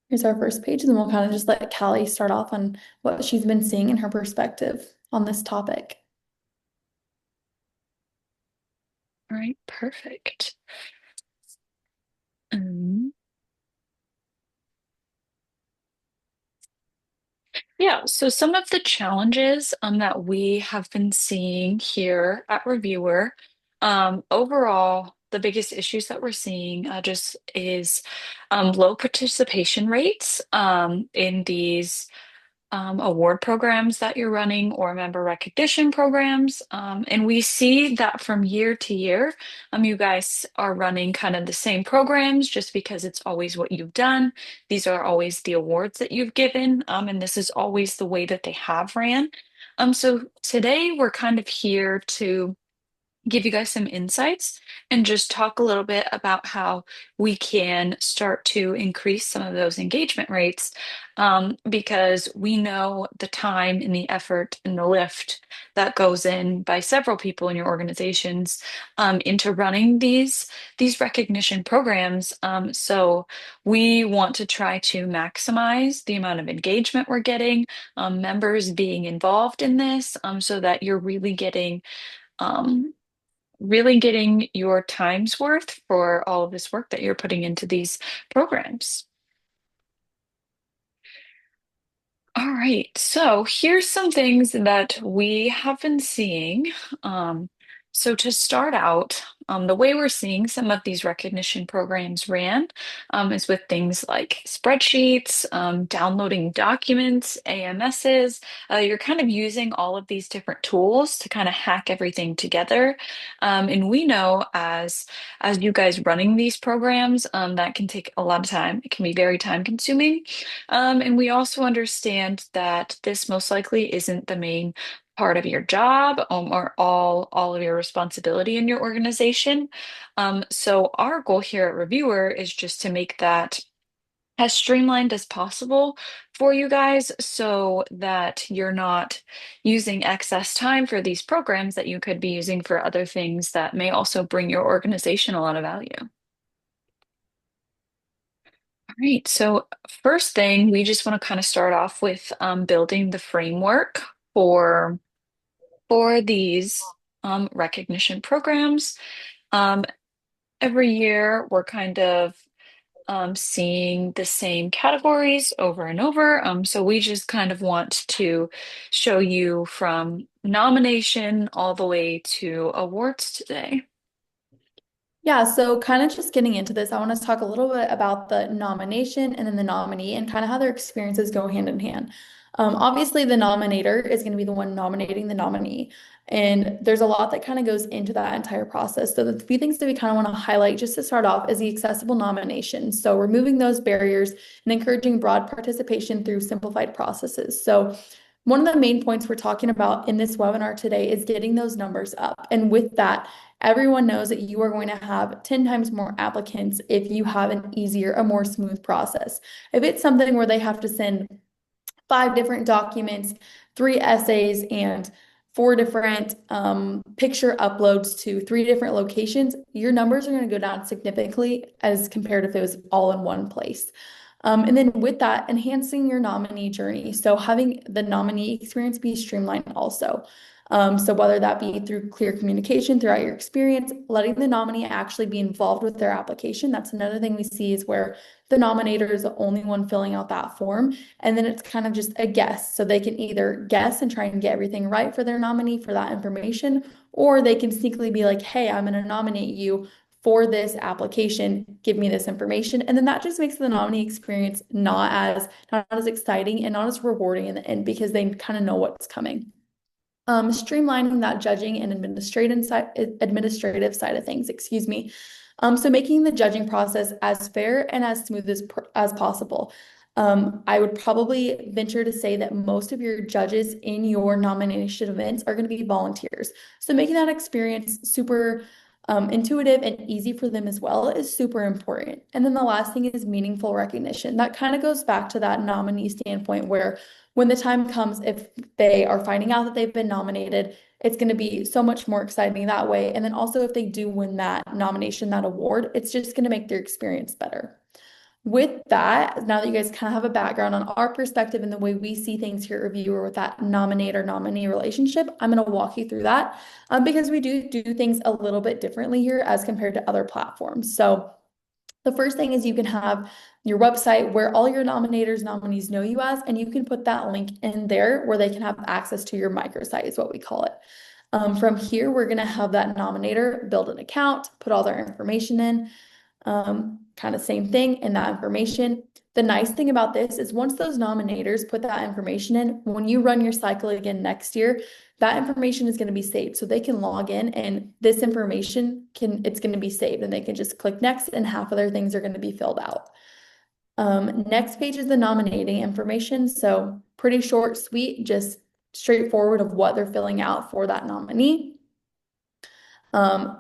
Here's our first page, and then we'll kind of just let Callie start off on what she's been seeing in her perspective on this topic. All right, perfect. Um, yeah, so some of the challenges that we have been seeing here at Reviewer, overall, the biggest issues that we're seeing just is low participation rates in these award programs that you're running or member recognition programs. And we see that from year to year, you guys are running kind of the same programs just because it's always what you've done. These are always the awards that you've given, and this is always the way that they have ran. So today we're kind of here to give you guys some insights and just talk a little bit about how we can start to increase some of those engagement rates because we know the time and the effort and the lift that goes in by several people in your organizations into running these recognition programs. So we want to try to maximize the amount of engagement we're getting, members being involved in this, so that you're um, really getting your time's worth for all of this work that you're putting into these programs. All right, so here's some things that we have been seeing. Um, so to start out, the way we're seeing some of these recognition programs ran is with things like spreadsheets, downloading documents, AMSs. You're kind of using all of these different tools to kind of hack everything together. And we know as you guys running these programs, that can take a lot of time. It can be very time consuming. And we also understand that this most likely isn't the main part of your job or all of your responsibility in your organization. So our goal here at Reviewer is just to make that as streamlined as possible for you guys so that you're not using excess time for these programs that you could be using for other things that may also bring your organization a lot of value. All right, so first thing, we just want to kind of start off with building the framework for for these recognition programs. Um, every year, we're kind of seeing the same categories over and over. So we just kind of want to show you from nomination all the way to awards today. Yeah, so kind of just getting into this, I want to talk a little bit about the nomination and then the nominee and kind of how their experiences go hand in hand. Obviously, the nominator is going to be the one nominating the nominee. And there's a lot that kind of goes into that entire process. So the few things that we kind of want to highlight just to start off is the accessible nomination. So removing those barriers and encouraging broad participation through simplified processes. So one of the main points we're talking about in this webinar today is getting those numbers up. And with that, everyone knows that you are going to have 10 times more applicants if you have an easier, a more smooth process. If it's something where they have to send 5 different documents, 3 essays, and 4 different picture uploads to 3 different locations, your numbers are going to go down significantly as compared if it was all in one place. And then with that, enhancing your nominee journey. So having the nominee experience be streamlined also. So whether that be through clear communication throughout your experience, letting the nominee actually be involved with their application. That's another thing we see is where the nominator is the only one filling out that form. And then it's kind of just a guess. So they can either guess and try and get everything right for their nominee for that information, or they can sneakily be like, hey, I'm going to nominate you for this application, give me this information. And then that just makes the nominee experience not as exciting and not as rewarding in the end because they kind of know what's coming. Streamlining that judging and administrative side of things, excuse me. So making the judging process as fair and as smooth as possible. I would probably venture to say that most of your judges in your nomination events are going to be volunteers. So making that experience super intuitive and easy for them as well is super important. And then the last thing is meaningful recognition. That kind of goes back to that nominee standpoint where when the time comes, if they are finding out that they've been nominated, it's going to be so much more exciting that way. And then also if they do win that nomination, that award, it's just going to make their experience better. With that, now that you guys kind of have a background on our perspective and the way we see things here at Reviewer with that nominate or nominee relationship, I'm going to walk you through that because we do things a little bit differently here as compared to other platforms. So the first thing is you can have your website where all your nominators, nominees know you as, and you can put that link in there where they can have access to your microsite is what we call it. From here, we're going to have that nominator build an account, put all their information in, kind of same thing in that information. The nice thing about this is once those nominators put that information in, when you run your cycle again next year, that information is going to be saved. So they can log in and this information it's going to be saved and they can just click next and half of their things are going to be filled out. Next page is the nominating information. So pretty short, sweet, just straightforward of what they're filling out for that nominee.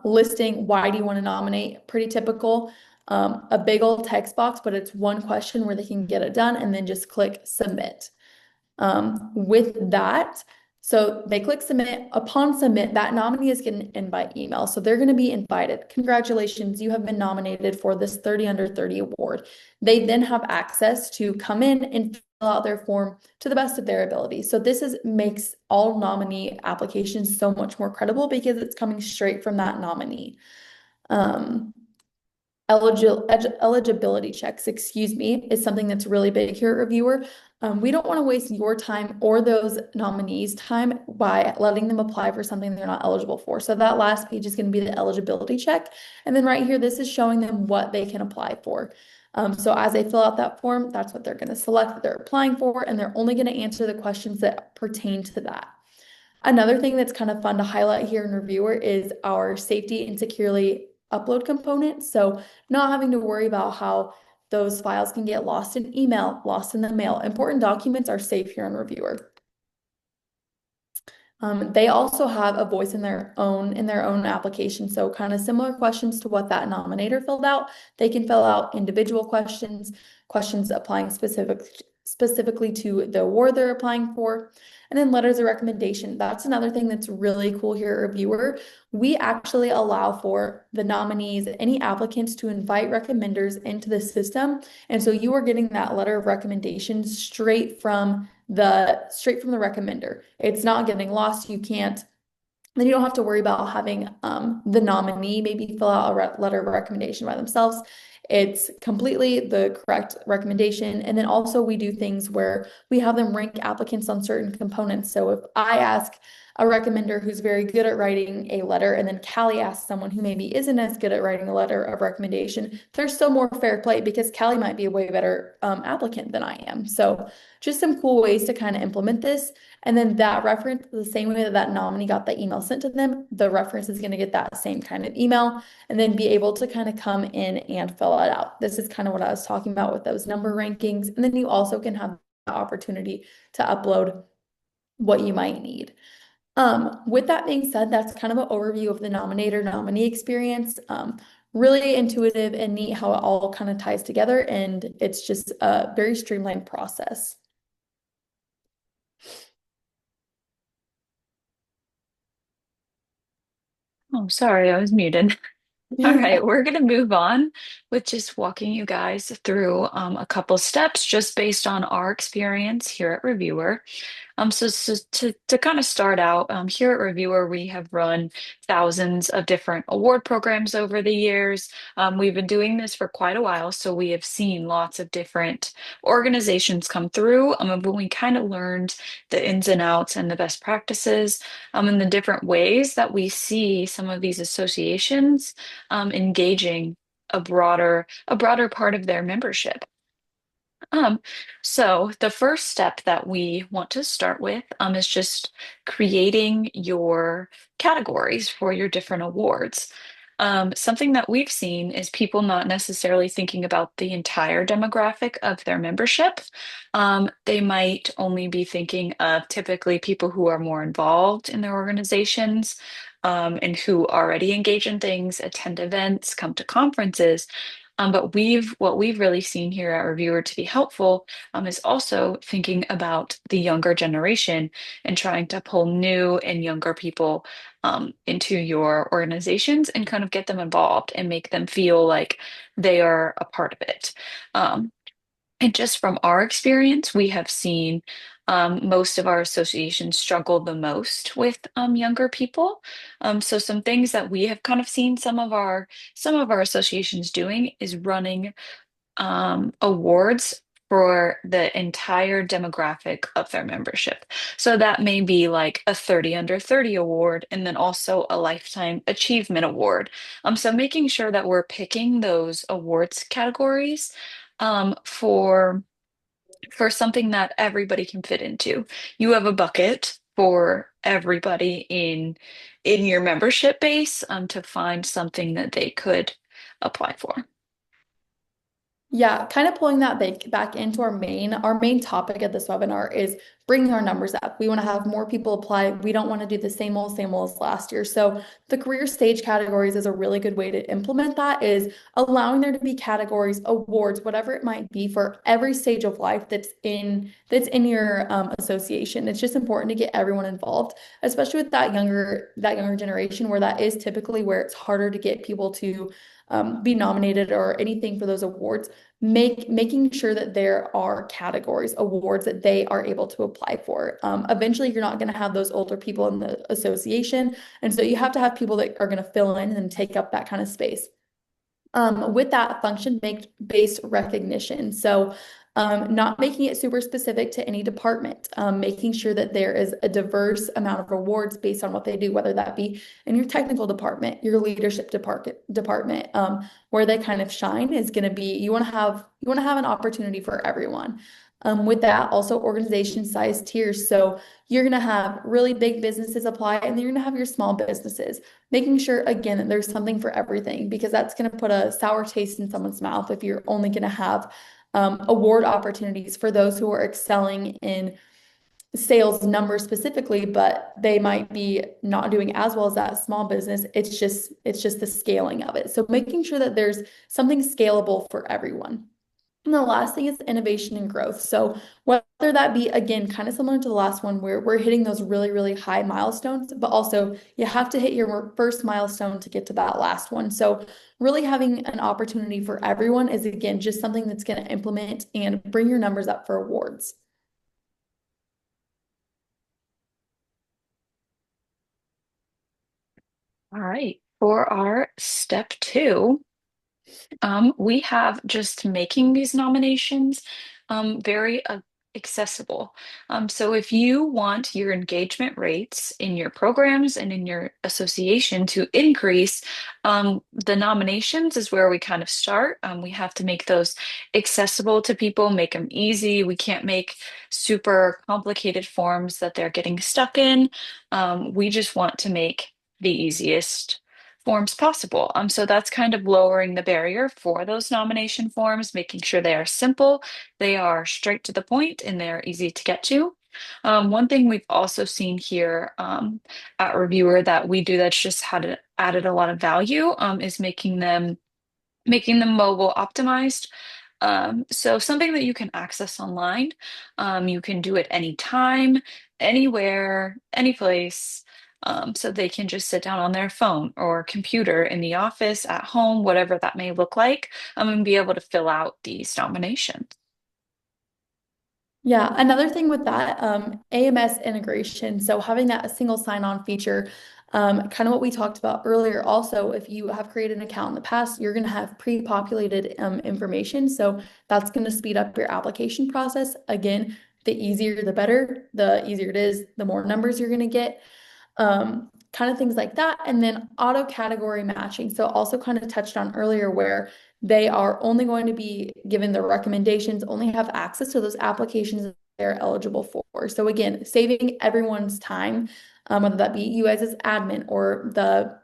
Listing why do you want to nominate, pretty typical. A big old text box, but it's one question where they can get it done and then just click submit. With that, so they click submit. Upon submit, that nominee is getting an invite email. So they're going to be invited. Congratulations, you have been nominated for this 30 under 30 award. They then have access to come in and fill out their form to the best of their ability. So makes all nominee applications so much more credible because it's coming straight from that nominee. Eligibility checks, excuse me, is something that's really big here at Reviewer. We don't want to waste your time or those nominees' time by letting them apply for something they're not eligible for. So that last page is going to be the eligibility check. And then right here, this is showing them what they can apply for. So as they fill out that form, that's what they're going to select that they're applying for, and they're only going to answer the questions that pertain to that. Another thing that's kind of fun to highlight here in Reviewer is our safety and securely upload component. So not having to worry about how those files can get lost in email, lost in the mail. Important documents are safe here in Reviewer. They also have a voice in their own application. So kind of similar questions to what that nominator filled out. They can fill out individual questions applying specifically to the award they're applying for. And then letters of recommendation. That's another thing that's really cool here at Reviewer. We actually allow for the nominees, any applicants to invite recommenders into the system. And so you are getting that letter of recommendation straight from the recommender. It's not getting lost. Then you don't have to worry about having the nominee maybe fill out a letter of recommendation by themselves. It's completely the correct recommendation. And then also we do things where we have them rank applicants on certain components. So if I ask a recommender who's very good at writing a letter, and then Callie asks someone who maybe isn't as good at writing a letter of recommendation, there's still more fair play because Callie might be a way better applicant than I am. So just some cool ways to kind of implement this. And then that reference, the same way that that nominee got the email sent to them, the reference is going to get that same kind of email and then be able to kind of come in and fill it out. This is kind of what I was talking about with those number rankings. And then you also can have the opportunity to upload what you might need. With that being said, that's kind of an overview of the nominator nominee experience. Really intuitive and neat how it all kind of ties together, and it's just a very streamlined process. Oh, sorry, I was muted. All right, we're going to move on with just walking you guys through a couple steps just based on our experience here at Reviewer. So to kind of start out, here at Reviewer, we have run thousands of different award programs over the years. We've been doing this for quite a while, so we have seen lots of different organizations come through, but we kind of learned the ins and outs and the best practices, and the different ways that we see some of these associations engaging a broader part of their membership. Um, so the first step that we want to start with is just creating your categories for your different awards. Something that we've seen is people not necessarily thinking about the entire demographic of their membership. They might only be thinking of typically people who are more involved in their organizations, and who already engage in things, attend events, come to conferences. But what we've really seen here at Reviewer to be helpful is also thinking about the younger generation and trying to pull new and younger people into your organizations and kind of get them involved and make them feel like they are a part of it. Um, and just from our experience, we have seen most of our associations struggle the most with younger people. So some things that we have kind of seen some of our associations doing is running awards for the entire demographic of their membership. So that may be like a 30 under 30 award and then also a lifetime achievement award. So making sure that we're picking those awards categories for something that everybody can fit into. You have a bucket for everybody in your membership base to find something that they could apply for. Yeah, kind of pulling that back into our main topic of this webinar is bringing our numbers up. We want to have more people apply. We don't want to do the same old as last year. So the career stage categories is a really good way to implement that, is allowing there to be categories, awards, whatever it might be for every stage of life that's in your association. It's just important to get everyone involved, especially with that younger generation, where that is typically where it's harder to get people to be nominated or anything for those awards. Making sure that there are categories, awards that they are able to apply for. Eventually, you're not going to have those older people in the association, and so you have to have people that are going to fill in and take up that kind of space. With that function-based recognition. So not making it super specific to any department, making sure that there is a diverse amount of rewards based on what they do, whether that be in your technical department, your leadership department, where they kind of shine is going to be, you want to have an opportunity for everyone. With that, also organization size tiers. So you're going to have really big businesses apply, and then you're going to have your small businesses, making sure again that there's something for everything, because that's going to put a sour taste in someone's mouth if you're only going to have award opportunities for those who are excelling in sales numbers specifically, but they might be not doing as well as that small business. It's just the scaling of it. So making sure that there's something scalable for everyone. And the last thing is innovation and growth. So whether that be, again, kind of similar to the last one, where we're hitting those really, really high milestones, but also you have to hit your first milestone to get to that last one. So really having an opportunity for everyone is, again, just something that's going to implement and bring your numbers up for awards. All right. For our step two, we have just making these nominations very accessible. So if you want your engagement rates in your programs and in your association to increase, the nominations is where we kind of start. We have to make those accessible to people, make them easy. We can't make super complicated forms that they're getting stuck in. We just want to make the easiest forms possible. So that's kind of lowering the barrier for those nomination forms, making sure they are simple, they are straight to the point, and they're easy to get to. One thing we've also seen here at Reviewer that we do that's just had added a lot of value is making them mobile optimized. So something that you can access online. You can do it anytime, anywhere, any place. So they can just sit down on their phone or computer in the office, at home, whatever that may look like, and be able to fill out these nominations. Yeah, another thing with that, AMS integration. So having that a single sign-on feature, kind of what we talked about earlier. Also, if you have created an account in the past, you're going to have pre-populated information. So that's going to speed up your application process. Again, the easier the better. The easier it is, the more numbers you're going to get. Kind of things like that. And then auto category matching. So also kind of touched on earlier, where they are only going to be given the recommendations, only have access to those applications they're eligible for. So again, saving everyone's time, whether that be you guys as admin or the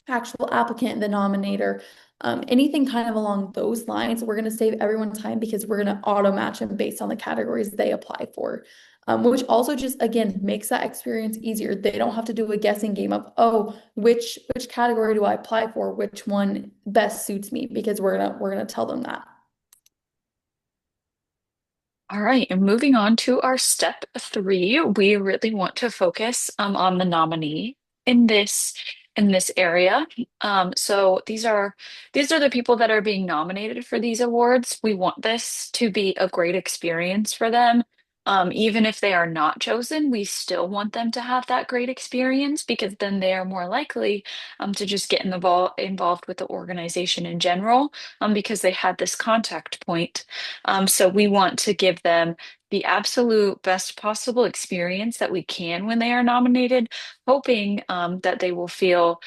actual applicant, the nominator, anything kind of along those lines. We're going to save everyone time because we're going to auto match them based on the categories they apply for. which also just again makes that experience easier. They don't have to do a guessing game of, oh, which category do I apply for? Which one best suits me? Because we're gonna tell them that. All right, and moving on to our step three, we really want to focus on the nominee in this area. So these are the people that are being nominated for these awards. We want this to be a great experience for them. Even if they are not chosen, we still want them to have that great experience because then they are more likely to just get involved with the organization in general because they had this contact point. So we want to give them the absolute best possible experience that we can when they are nominated, hoping that they will feel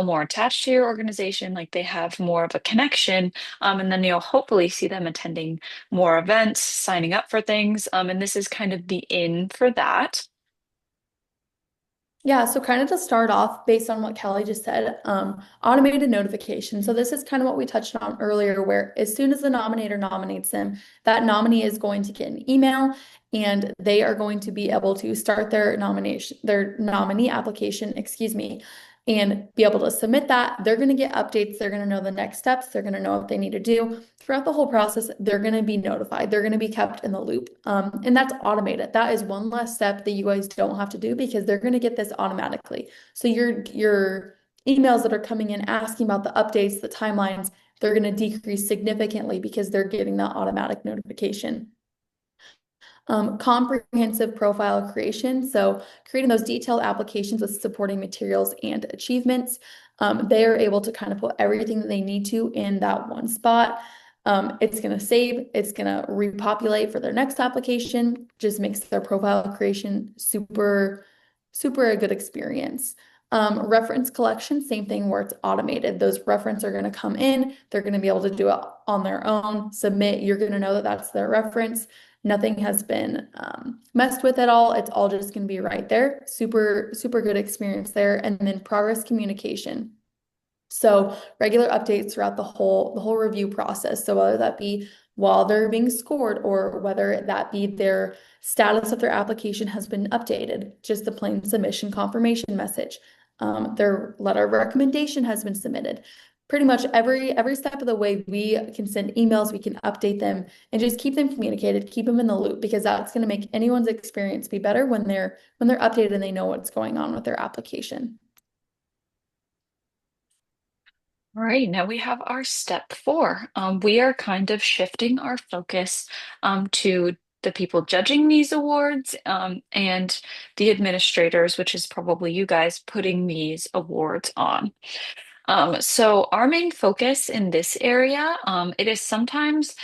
more attached to your organization, like they have more of a connection, and then you'll hopefully see them attending more events, signing up for things, and this is kind of the in for that. Yeah, so kind of to start off, based on what Kelly just said, automated notification. So this is kind of what we touched on earlier, where as soon as the nominator nominates them, that nominee is going to get an email and they are going to be able to start their nominee application, excuse me, and be able to submit that. They're going to get updates. They're going to know the next steps. They're going to know what they need to do. Throughout the whole process, they're going to be notified. They're going to be kept in the loop. And that's automated. That is one less step that you guys don't have to do because they're going to get this automatically. So your emails that are coming in asking about the updates, the timelines, they're going to decrease significantly because they're getting that automatic notification. Comprehensive profile creation. So creating those detailed applications with supporting materials and achievements. They are able to kind of put everything that they need to in that one spot. It's going to save, it's going to repopulate for their next application, just makes their profile creation super a good experience. Reference collection, same thing where it's automated. Those reference are going to come in, they're going to be able to do it on their own, submit, you're going to know that that's their reference. Nothing has been messed with at all. It's all just going to be right there. Super good experience there. And then progress communication. So regular updates throughout the whole review process. So whether that be while they're being scored or whether that be their status of their application has been updated, just the plain submission confirmation message. Their letter of recommendation has been submitted. Pretty much every step of the way, we can send emails, we can update them, and just keep them communicated, keep them in the loop because that's going to make anyone's experience be better when they're updated and they know what's going on with their application. All right, now we have our step four. We are kind of shifting our focus to the people judging these awards and the administrators, which is probably you guys putting these awards on. So our main focus in this area, it is sometimes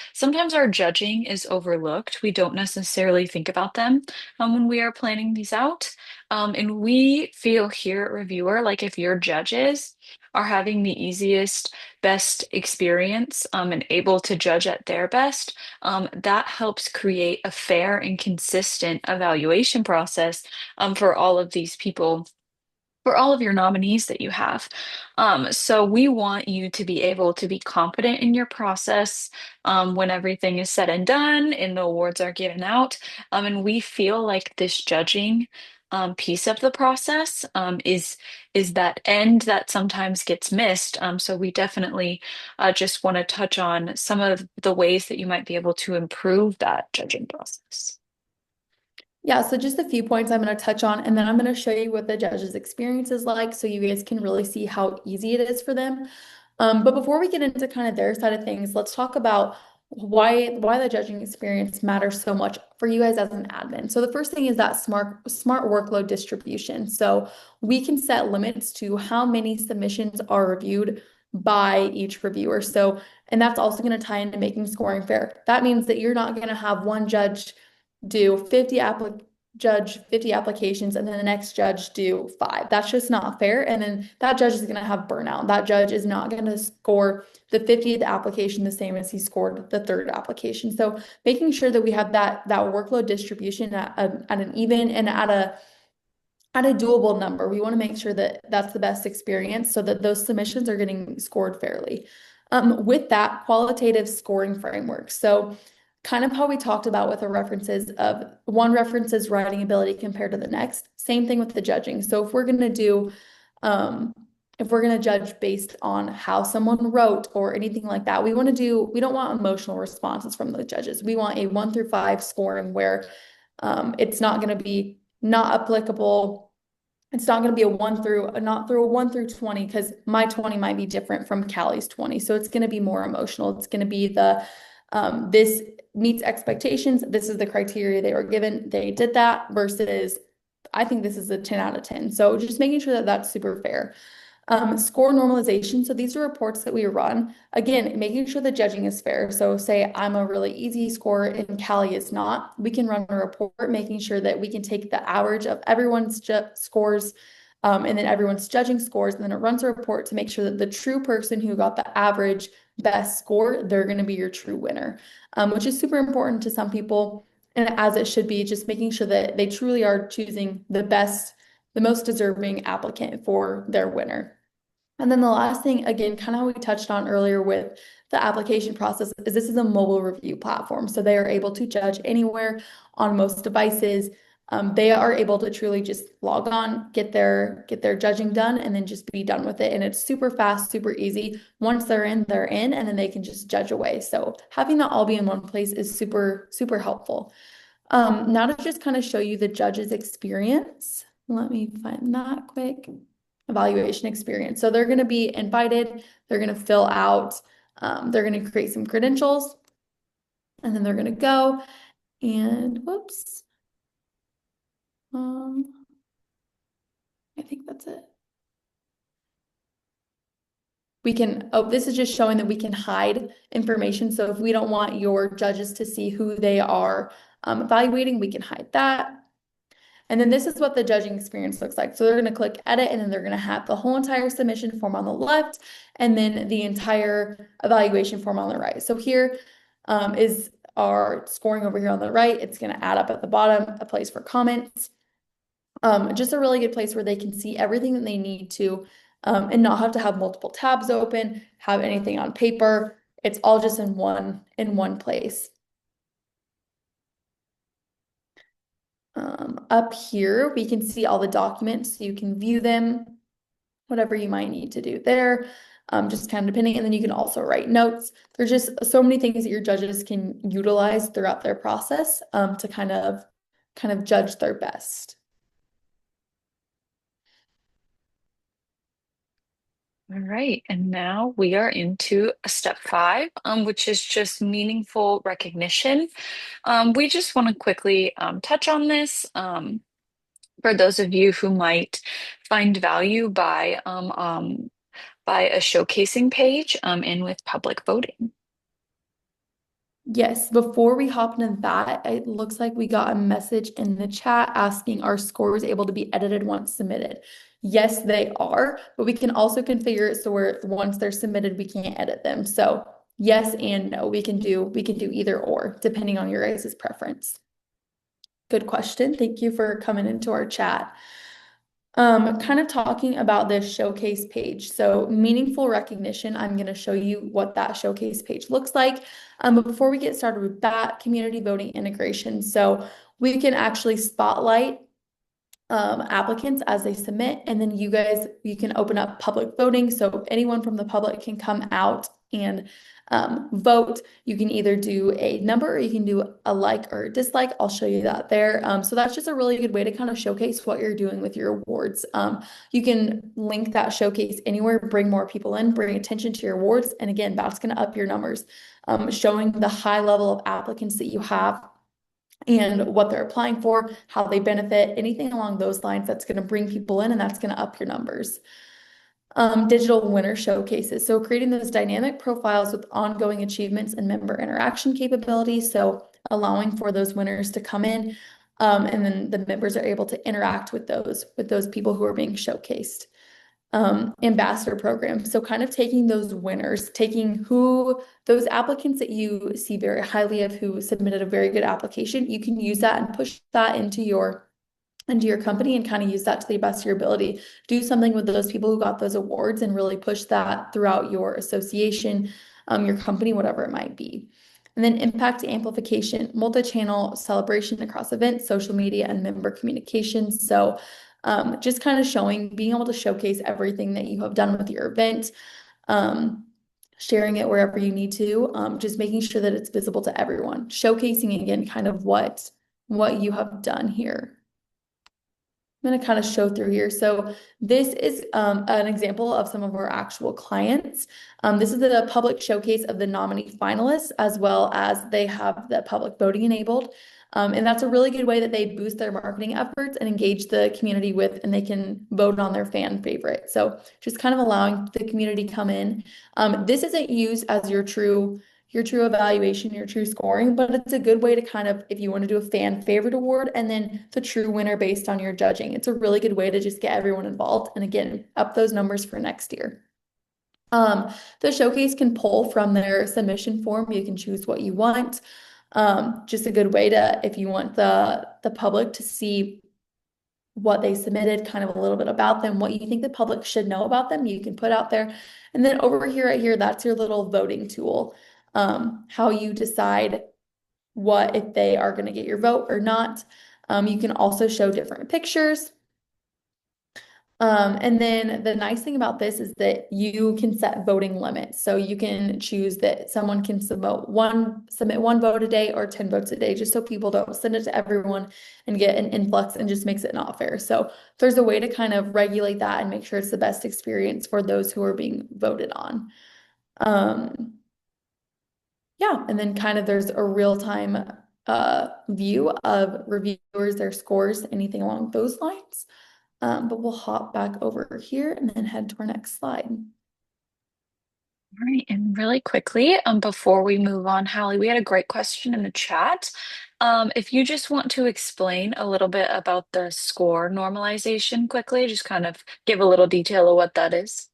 our judging is overlooked. We don't necessarily think about them when we are planning these out. And we feel here at Reviewer, like if your judges are having the easiest, best experience and able to judge at their best, that helps create a fair and consistent evaluation process for all of these people for all of your nominees that you have. So we want you to be able to be confident in your process when everything is said and done and the awards are given out. And we feel like this judging piece of the process is that end that sometimes gets missed. So we definitely just want to touch on some of the ways that you might be able to improve that judging process. Yeah, so just a few points I'm going to touch on, and then I'm going to show you what the judge's experience is like so you guys can really see how easy it is for them. But before we get into kind of their side of things, let's talk about why the judging experience matters so much for you guys as an admin. So the first thing is that smart workload distribution. So we can set limits to how many submissions are reviewed by each reviewer. So, and that's also going to tie into making scoring fair. That means that you're not going to have one judge do 50 judge 50 applications and then the next judge do 5. That's just not fair. And then that judge is going to have burnout. That judge is not going to score the 50th application the same as he scored the third application. So making sure that we have that workload distribution at an even and at a doable number. We want to make sure that that's the best experience so that those submissions are getting scored fairly. With that qualitative scoring framework. So kind of how we talked about with the references of one reference's writing ability compared to the next. Same thing with the judging. So if we're going to judge based on how someone wrote or anything like that, we don't want emotional responses from the judges. We want a 1 through 5 scoring where it's not going to be not applicable. It's not going to be not through a 1 through 20, because my 20 might be different from Callie's 20. So it's going to be more emotional. It's going to be this meets expectations. This is the criteria they were given. They did that versus I think this is a 10 out of 10. So just making sure that that's super fair. Score normalization. So these are reports that we run. Again, making sure the judging is fair. So say I'm a really easy score and Callie is not. We can run a report making sure that we can take the average of everyone's scores and then everyone's judging scores. And then it runs a report to make sure that the true person who got the average best score, they're going to be your true winner, which is super important to some people. And as it should be, just making sure that they truly are choosing the most deserving applicant for their winner. And then the last thing, again, kind of how we touched on earlier with the application process, is this is a mobile review platform. So they are able to judge anywhere on most devices. They are able to truly just log on, get their judging done, and then just be done with it. And it's super fast, super easy. Once they're in, and then they can just judge away. So having that all be in one place is super, super helpful. Now to just kind of show you the judge's experience. Let me find that quick. Evaluation experience. So they're going to be invited, they're going to fill out, they're going to create some credentials, and then they're going to go and whoops. I think that's it. This is just showing that we can hide information. So if we don't want your judges to see who they are evaluating, we can hide that. And then this is what the judging experience looks like. So they're going to click edit, and then they're going to have the whole entire submission form on the left, and then the entire evaluation form on the right. So here is our scoring over here on the right. It's going to add up at the bottom, a place for comments. Just a really good place where they can see everything that they need to and not have to have multiple tabs open, have anything on paper. It's all just in one place. Up here, we can see all the documents, so you can view them, whatever you might need to do there, just kind of depending. And then you can also write notes. There's just so many things that your judges can utilize throughout their process to kind of judge their best. All right, and now we are into step 5, which is just meaningful recognition. We just want to quickly touch on this for those of you who might find value by a showcasing page in with public voting. Yes, before we hop into that, it looks like we got a message in the chat asking, are scores able to be edited once submitted? Yes, they are, but we can also configure it so where once they're submitted, we can't edit them. So yes and no, we can do either or, depending on your guys' preference. Good question. Thank you for coming into our chat. Kind of talking about this showcase page. So meaningful recognition, I'm going to show you what that showcase page looks like. But before we get started with that, community voting integration. So we can actually spotlight applicants as they submit, and then you can open up public voting. So anyone from the public can come out and vote. You can either do a number or you can do a like or a dislike. I'll show you that there. So that's just a really good way to kind of showcase what you're doing with your awards. You can link that showcase anywhere, bring more people in, bring attention to your awards. And again, that's going to up your numbers, showing the high level of applicants that you have and what they're applying for, how they benefit, anything along those lines that's going to bring people in and that's going to up your numbers. Digital winner showcases. So creating those dynamic profiles with ongoing achievements and member interaction capabilities. So allowing for those winners to come in, and then the members are able to interact with those people who are being showcased. Ambassador program. So kind of taking those winners, taking those applicants that you see very highly of who submitted a very good application, you can use that and push that into your company and kind of use that to the best of your ability. Do something with those people who got those awards and really push that throughout your association, your company, whatever it might be. And then impact amplification, multi-channel celebration across events, social media, and member communications. So just kind of showing, being able to showcase everything that you have done with your event, um, sharing it wherever you need to, just making sure that it's visible to everyone, showcasing again kind of what you have done here. I'm going to kind of show through here. So this is an example of some of our actual clients. This is a public showcase of the nominee finalists, as well as they have the public voting enabled. And that's a really good way that they boost their marketing efforts and engage the community with, and they can vote on their fan favorite. So just kind of allowing the community come in. This isn't used as your true evaluation, your true scoring, but it's a good way to kind of, if you want to do a fan favorite award and then the true winner based on your judging, it's a really good way to just get everyone involved and again, up those numbers for next year. The showcase can pull from their submission form. You can choose what you want. Just a good way to, if you want the public to see what they submitted, kind of a little bit about them, what you think the public should know about them, you can put out there. And then over here, right here, that's your little voting tool. How you decide what if they are going to get your vote or not. You can also show different pictures. And then the nice thing about this is that you can set voting limits. So you can choose that someone can submit one vote a day or 10 votes a day, just so people don't send it to everyone and get an influx and just makes it not fair. So there's a way to kind of regulate that and make sure it's the best experience for those who are being voted on. Yeah, and then kind of there's a real-time view of reviewers, their scores, anything along those lines. But we'll hop back over here and then head to our next slide. All right, and really quickly, before we move on, Hallie, we had a great question in the chat. If you just want to explain a little bit about the score normalization quickly, just kind of give a little detail of what that is.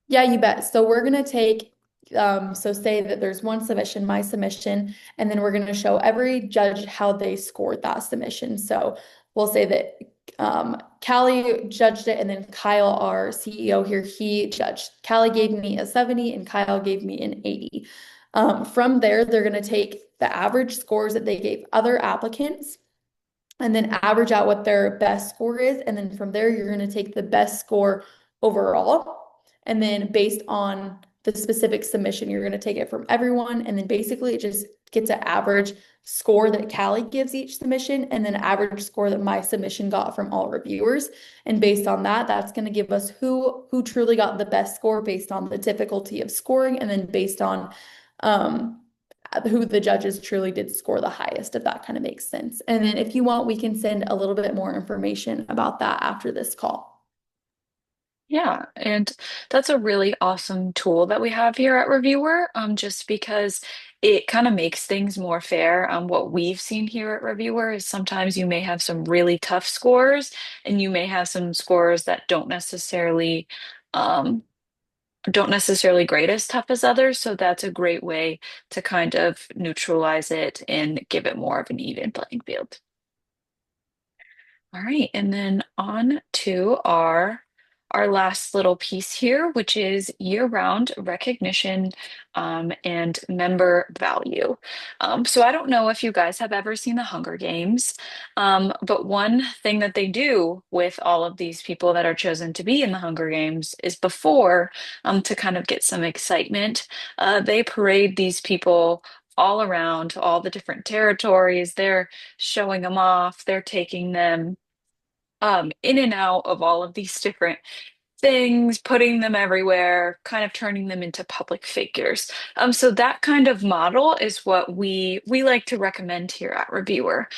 Yeah, you bet. So we're going to take, so say that there's one submission, my submission, and then we're going to show every judge how they scored that submission. So we'll say that Callie judged it, and then Kyle, our CEO here, he judged. Callie gave me a 70 and Kyle gave me an 80. From there, they're going to take the average scores that they gave other applicants and then average out what their best score is. And then from there, you're going to take the best score overall. And then based on the specific submission, you're going to take it from everyone. And then basically it just gets an average score that Callie gives each submission and then average score that my submission got from all reviewers. And based on that, that's going to give us who truly got the best score based on the difficulty of scoring and then based on who the judges truly did score the highest, if that kind of makes sense. And then if you want, we can send a little bit more information about that after this call. Yeah, and that's a really awesome tool that we have here at Reviewer, just because it kind of makes things more fair. What we've seen here at Reviewer is sometimes you may have some really tough scores, and you may have some scores that um, don't necessarily grade as tough as others. So that's a great way to kind of neutralize it and give it more of an even playing field. All right, and then on to our last little piece here, which is year-round recognition and member value. So I don't know if you guys have ever seen the Hunger Games, but one thing that they do with all of these people that are chosen to be in the Hunger Games is before, to kind of get some excitement, they parade these people all around all the different territories. They're showing them off. They're taking them in and out of all of these different things, putting them everywhere, kind of turning them into public figures. So that kind of model is what we like to recommend here at Reviewer.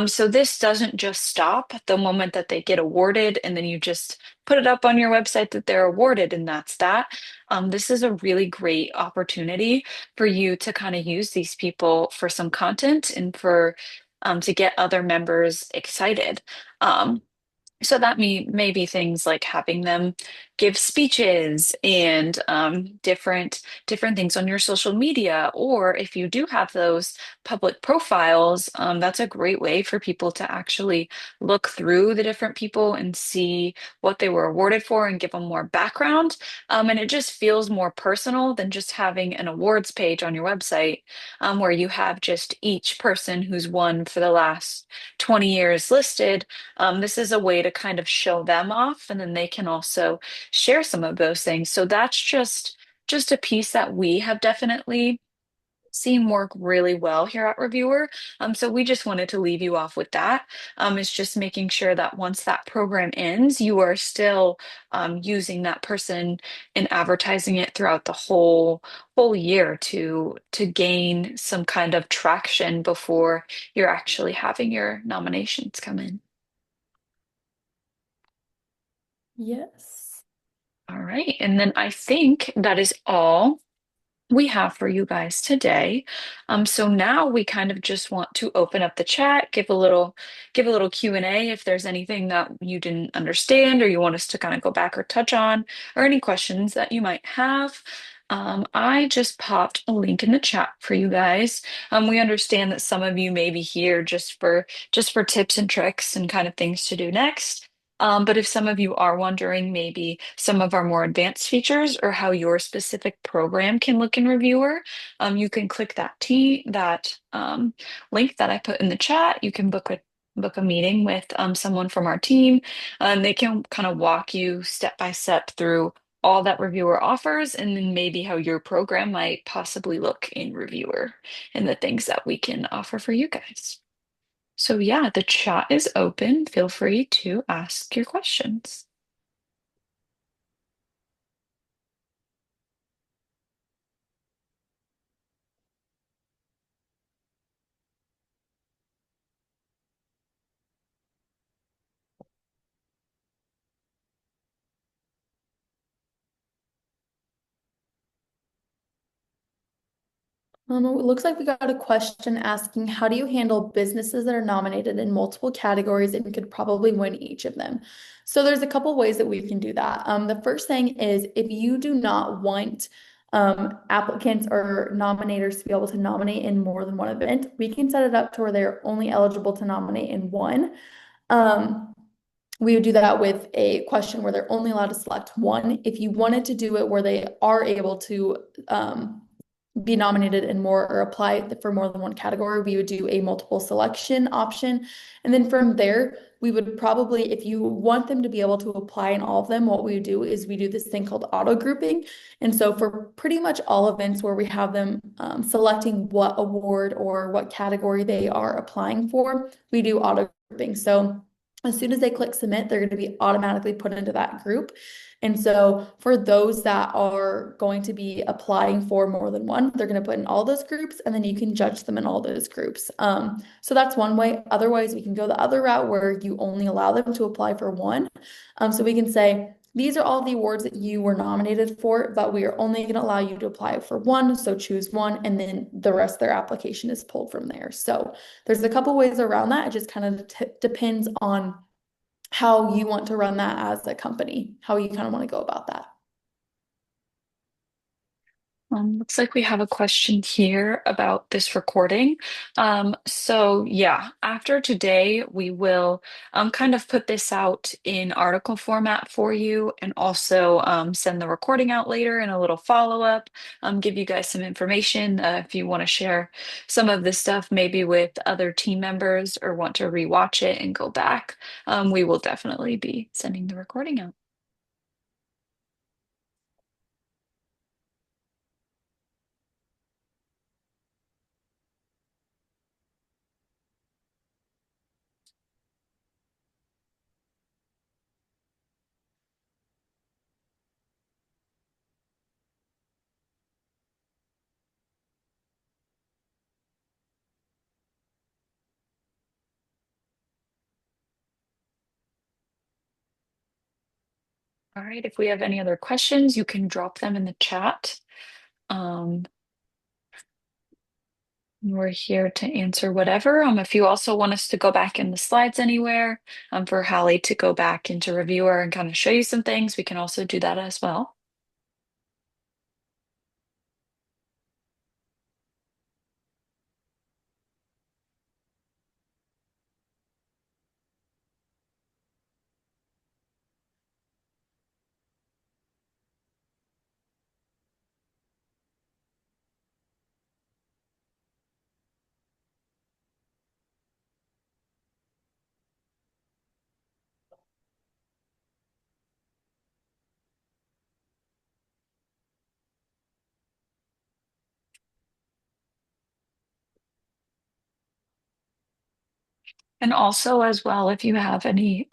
So this doesn't just stop at the moment that they get awarded and then you just put it up on your website that they're awarded and that's that. This is a really great opportunity for you to kind of use these people for some content and for to get other members excited. So that may be things like having them give speeches and different things on your social media, or if you do have those public profiles, that's a great way for people to actually look through the different people and see what they were awarded for and give them more background. And it just feels more personal than just having an awards page on your website, where you have just each person who's won for the last 20 years listed. This is a way to kind of show them off, and then they can also share some of those things. So that's just a piece that we have definitely seen work really well here at Reviewer. So we just wanted to leave you off with that. It's just making sure that once that program ends, you are still using that person and advertising it throughout the whole year to gain some kind of traction before you're actually having your nominations come in. Yes. All right. And then I think that is all we have for you guys today. So now we kind of just want to open up the chat, give a little Q&A if there's anything that you didn't understand or you want us to kind of go back or touch on, or any questions that you might have. I just popped a link in the chat for you guys. We understand that some of you may be here just for tips and tricks and kind of things to do next. But if some of you are wondering maybe some of our more advanced features or how your specific program can look in Reviewer, you can click that link that I put in the chat. You can book a meeting with someone from our team, and they can kind of walk you step by step through all that Reviewer offers, and then maybe how your program might possibly look in Reviewer and the things that we can offer for you guys. So yeah, the chat is open. Feel free to ask your questions. It looks like we got a question asking, how do you handle businesses that are nominated in multiple categories and could probably win each of them? So there's a couple ways that we can do that. The first thing is if you do not want applicants or nominators to be able to nominate in more than one event, we can set it up to where they're only eligible to nominate in one. Um, we would do that with a question where they're only allowed to select one. If you wanted to do it where they are able to be nominated in more or apply for more than one category, we would do a multiple selection option. And then from there, we would probably, if you want them to be able to apply in all of them, what we do is we do this thing called auto grouping. And so for pretty much all events where we have them selecting what award or what category they are applying for, we do auto grouping. So as soon as they click submit, they're going to be automatically put into that group. And so for those that are going to be applying for more than one, they're going to put in all those groups and then you can judge them in all those groups. So that's one way. Otherwise, we can go the other route where you only allow them to apply for one. So we can say, these are all the awards that you were nominated for, but we are only going to allow you to apply for one. So choose one, and then the rest of their application is pulled from there. So there's a couple ways around that. It just kind of depends on how you want to run that as a company, how you kind of want to go about that. Looks like we have a question here about this recording. So yeah, after today, we will kind of put this out in article format for you and also send the recording out later in a little follow-up, give you guys some information if you want to share some of this stuff maybe with other team members or want to rewatch it and go back. We will definitely be sending the recording out. All right, if we have any other questions, you can drop them in the chat. Um, We're here to answer whatever. If you also want us to go back in the slides anywhere, for Hallie to go back into reviewer and kind of show you some things, we can also do that as well. And also, as well, if you have any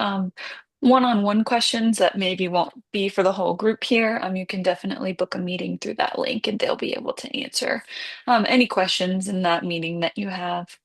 one-on-one questions that maybe won't be for the whole group here, you can definitely book a meeting through that link and they'll be able to answer any questions in that meeting that you have.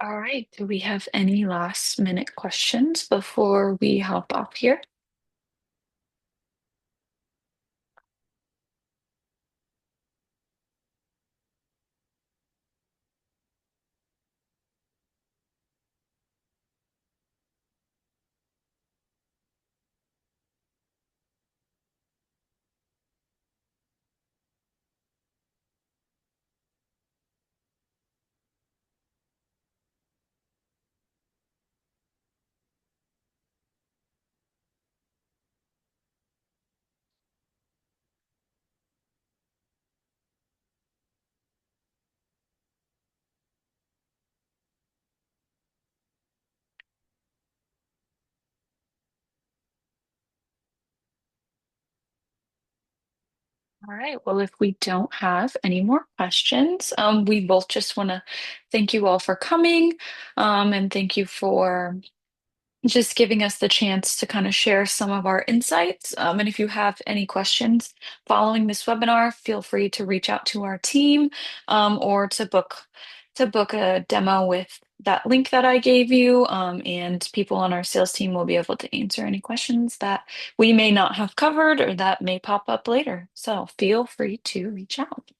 All right. Do we have any last minute questions before we hop off here? All right. Well, if we don't have any more questions, we both just want to thank you all for coming, and thank you for just giving us the chance to kind of share some of our insights. And if you have any questions following this webinar, feel free to reach out to our team, or to book a demo with that link that I gave you. And people on our sales team will be able to answer any questions that we may not have covered or that may pop up later. So feel free to reach out.